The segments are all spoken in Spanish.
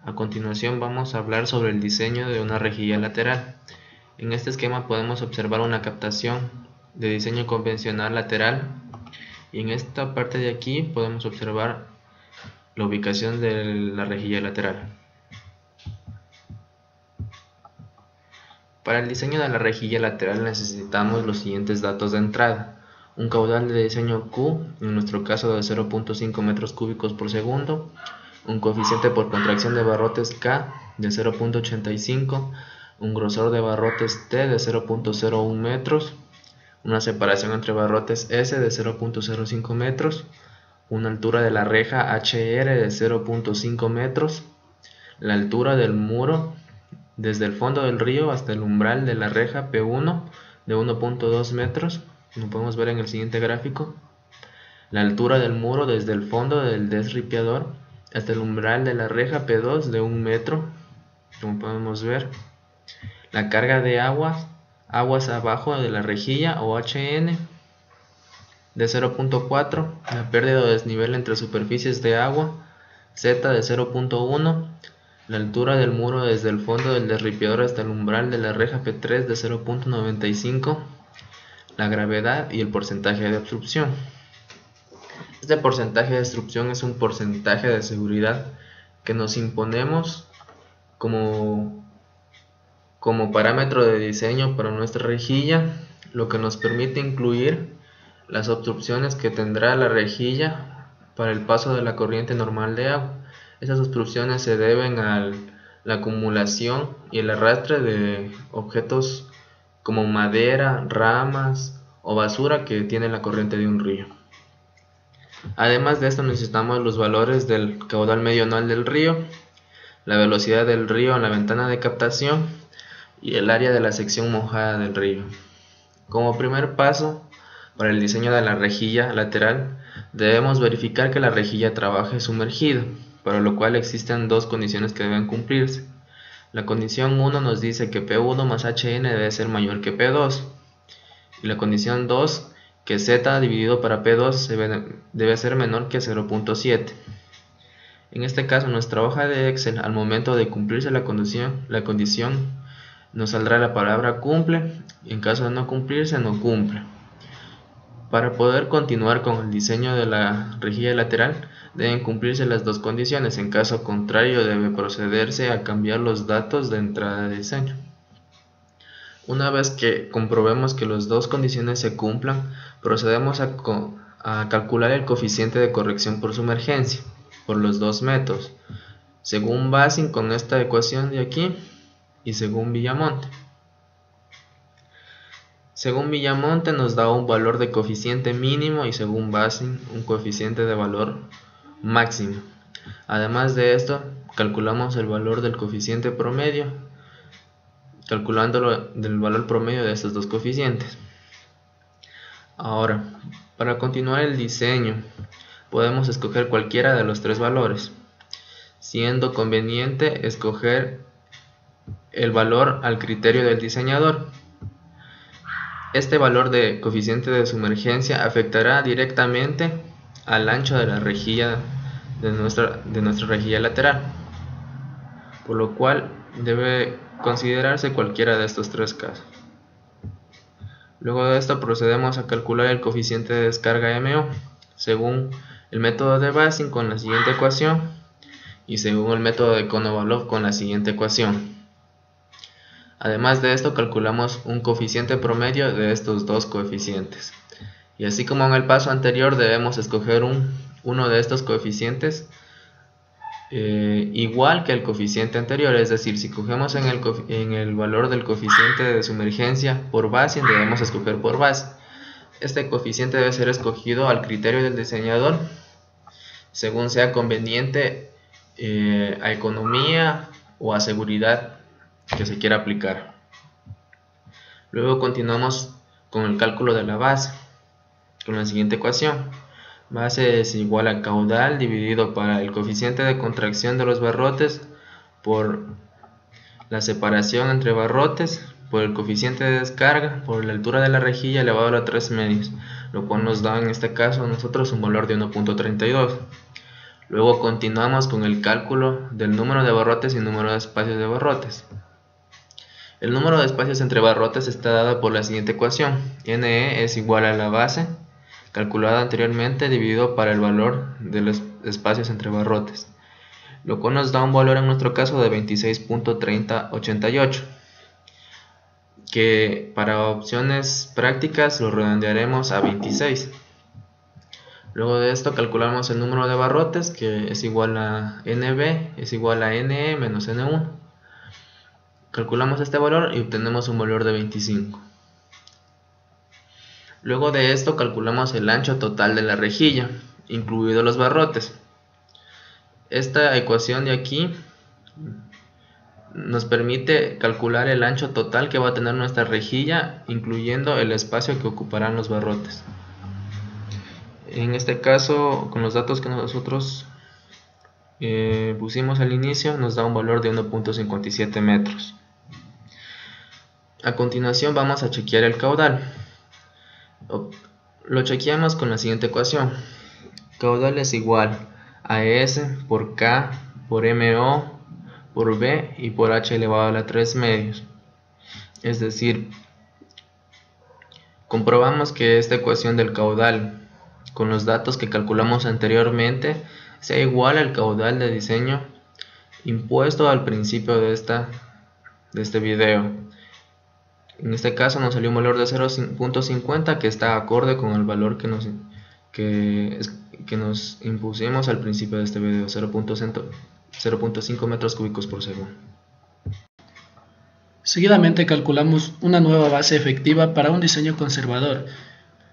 A continuación vamos a hablar sobre el diseño de una rejilla lateral. En este esquema podemos observar una captación de diseño convencional lateral y en esta parte de aquí podemos observar la ubicación de la rejilla lateral. Para el diseño de la rejilla lateral necesitamos los siguientes datos de entrada: un caudal de diseño Q, en nuestro caso de 0.5 metros cúbicos por segundo, un coeficiente por contracción de barrotes K de 0.85, un grosor de barrotes T de 0.01 metros, una separación entre barrotes S de 0.05 metros, una altura de la reja HR de 0.5 metros, la altura del muro desde el fondo del río hasta el umbral de la reja P1 de 1.2 metros, como podemos ver en el siguiente gráfico, la altura del muro desde el fondo del desripiador hasta el umbral de la reja P2 de 1 metro, como podemos ver, la carga de aguas abajo de la rejilla o HN de 0.4, la pérdida o desnivel entre superficies de agua Z de 0.1, la altura del muro desde el fondo del desripiador hasta el umbral de la reja P3 de 0.95, la gravedad y el porcentaje de obstrucción. Este porcentaje de obstrucción es un porcentaje de seguridad que nos imponemos como parámetro de diseño para nuestra rejilla, lo que nos permite incluir las obstrucciones que tendrá la rejilla para el paso de la corriente normal de agua. Esas obstrucciones se deben a la acumulación y el arrastre de objetos como madera, ramas o basura que tiene la corriente de un río. Además de esto necesitamos los valores del caudal medio anual del río, la velocidad del río en la ventana de captación y el área de la sección mojada del río. Como primer paso para el diseño de la rejilla lateral, debemos verificar que la rejilla trabaje sumergida, para lo cual existen dos condiciones que deben cumplirse. La condición 1 nos dice que P1 más HN debe ser mayor que P2, y la condición 2 que Z dividido para P2 debe ser menor que 0.7. En este caso, en nuestra hoja de Excel, al momento de cumplirse la condición, nos saldrá la palabra cumple, y en caso de no cumplirse, no cumple. Para poder continuar con el diseño de la rejilla lateral, deben cumplirse las dos condiciones. En caso contrario, debe procederse a cambiar los datos de entrada de diseño. Una vez que comprobemos que las dos condiciones se cumplan, procedemos a calcular el coeficiente de corrección por sumergencia, por los dos métodos, según Basing con esta ecuación de aquí y según Villamonte. Según Villamonte nos da un valor de coeficiente mínimo y según Basing un coeficiente de valor máximo. Además de esto, calculamos el valor del coeficiente promedio, calculándolo del valor promedio de estos dos coeficientes. Ahora, para continuar el diseño, podemos escoger cualquiera de los tres valores, siendo conveniente escoger el valor al criterio del diseñador. Este valor de coeficiente de sumergencia afectará directamente al ancho de la rejilla de nuestra rejilla lateral, por lo cual debe considerarse cualquiera de estos tres casos. Luego de esto procedemos a calcular el coeficiente de descarga MO según el método de Basing con la siguiente ecuación y según el método de Konovalov con la siguiente ecuación. Además de esto, calculamos un coeficiente promedio de estos dos coeficientes. Y así como en el paso anterior, debemos escoger uno de estos coeficientes igual que el coeficiente anterior. Es decir, si cogemos en el valor del coeficiente de sumergencia por Basing, debemos escoger por Basing. Este coeficiente debe ser escogido al criterio del diseñador, según sea conveniente a economía o a seguridad que se quiera aplicar. Luego continuamos con el cálculo de la base con la siguiente ecuación. Base es igual a caudal dividido para el coeficiente de contracción de los barrotes por la separación entre barrotes por el coeficiente de descarga por la altura de la rejilla elevado a la 3 medios, lo cual nos da en este caso a nosotros un valor de 1.32. Luego continuamos con el cálculo del número de barrotes y número de espacios de barrotes. El número de espacios entre barrotes está dado por la siguiente ecuación: NE es igual a la base calculada anteriormente dividido para el valor de los espacios entre barrotes, lo cual nos da un valor en nuestro caso de 26.3088, que para opciones prácticas lo redondearemos a 26. Luego de esto calculamos el número de barrotes, que es igual a NB es igual a NE menos N1. Calculamos este valor y obtenemos un valor de 25. Luego de esto calculamos el ancho total de la rejilla, incluidos los barrotes. Esta ecuación de aquí nos permite calcular el ancho total que va a tener nuestra rejilla, incluyendo el espacio que ocuparán los barrotes. En este caso, con los datos que nosotros pusimos al inicio, nos da un valor de 1.57 metros. A continuación vamos a chequear el caudal. Lo chequeamos con la siguiente ecuación: caudal es igual a S por K por MO por B y por H elevado a la 3 medios. Es decir, comprobamos que esta ecuación del caudal con los datos que calculamos anteriormente sea igual al caudal de diseño impuesto al principio de este video. En este caso nos salió un valor de 0.50 que está acorde con el valor que nos impusimos al principio de este video, 0.5 metros cúbicos por segundo. Seguidamente calculamos una nueva base efectiva para un diseño conservador,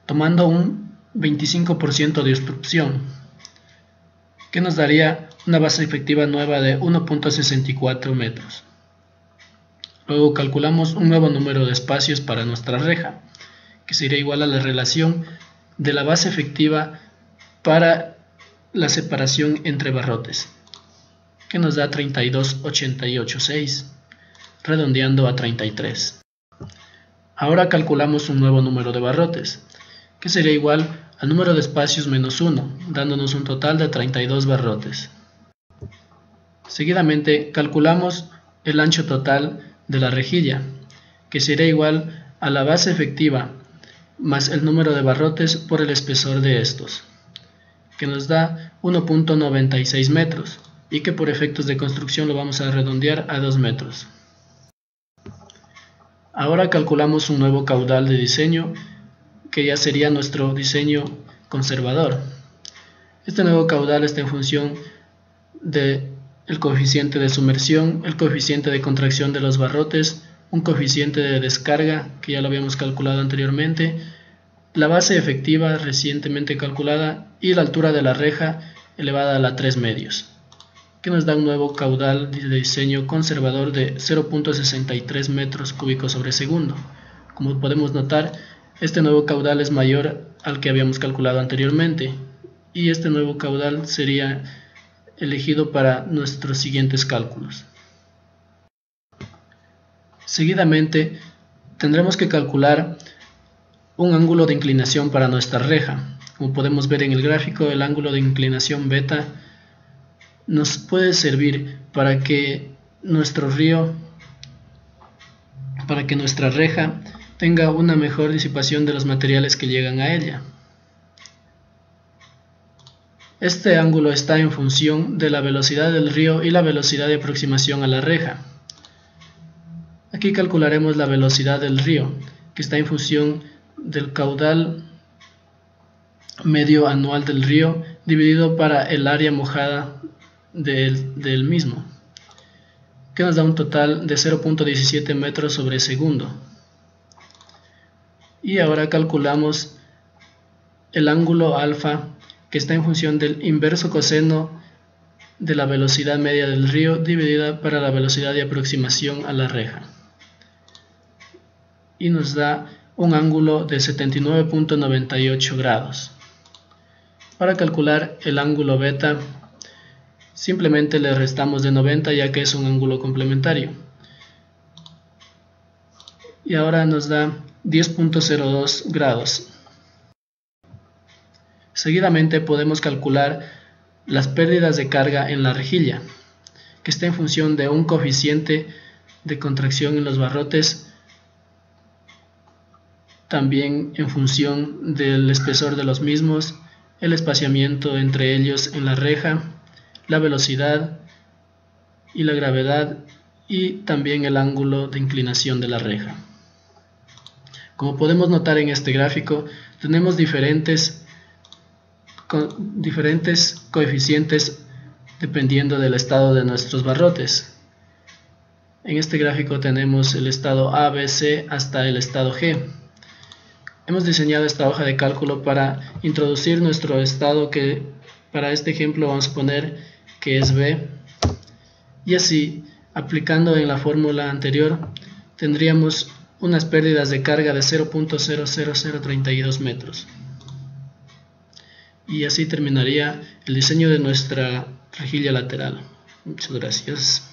tomando un 25% de obstrucción, que nos daría una base efectiva nueva de 1.64 metros. Luego calculamos un nuevo número de espacios para nuestra reja, que sería igual a la relación de la base efectiva para la separación entre barrotes, que nos da 32,886, redondeando a 33. Ahora calculamos un nuevo número de barrotes, que sería igual al número de espacios menos 1, dándonos un total de 32 barrotes. Seguidamente calculamos el ancho total de la rejilla, que sería igual a la base efectiva más el número de barrotes por el espesor de estos, que nos da 1.96 metros y que por efectos de construcción lo vamos a redondear a 2 metros. Ahora calculamos un nuevo caudal de diseño, que ya sería nuestro diseño conservador. Este nuevo caudal está en función del coeficiente de sumersión, el coeficiente de contracción de los barrotes, un coeficiente de descarga que ya lo habíamos calculado anteriormente, la base efectiva recientemente calculada y la altura de la reja elevada a la 3 medios, que nos da un nuevo caudal de diseño conservador de 0.63 metros cúbicos sobre segundo. Como podemos notar, este nuevo caudal es mayor al que habíamos calculado anteriormente, y este nuevo caudal sería elegido para nuestros siguientes cálculos. Seguidamente tendremos que calcular un ángulo de inclinación para nuestra reja. Como podemos ver en el gráfico, el ángulo de inclinación beta nos puede servir para que nuestra reja tenga una mejor disipación de los materiales que llegan a ella. Este ángulo está en función de la velocidad del río y la velocidad de aproximación a la reja. Aquí calcularemos la velocidad del río, que está en función del caudal medio anual del río dividido para el área mojada del mismo, que nos da un total de 0.17 metros sobre segundo. Y ahora calculamos el ángulo alfa, que está en función del inverso coseno de la velocidad media del río dividida para la velocidad de aproximación a la reja, y nos da un ángulo de 79.98 grados. Para calcular el ángulo beta, simplemente le restamos de 90, ya que es un ángulo complementario, y ahora nos da 10.02 grados. Seguidamente podemos calcular las pérdidas de carga en la rejilla, que está en función de un coeficiente de contracción en los barrotes, también en función del espesor de los mismos, el espaciamiento entre ellos en la reja, la velocidad y la gravedad, y también el ángulo de inclinación de la reja. Como podemos notar en este gráfico, tenemos diferentes coeficientes dependiendo del estado de nuestros barrotes. En este gráfico tenemos el estado A, B, C hasta el estado G. Hemos diseñado esta hoja de cálculo para introducir nuestro estado, que para este ejemplo vamos a poner que es B, y así, aplicando en la fórmula anterior, tendríamos unas pérdidas de carga de 0.00032 metros. Y así terminaría el diseño de nuestra rejilla lateral. Muchas gracias.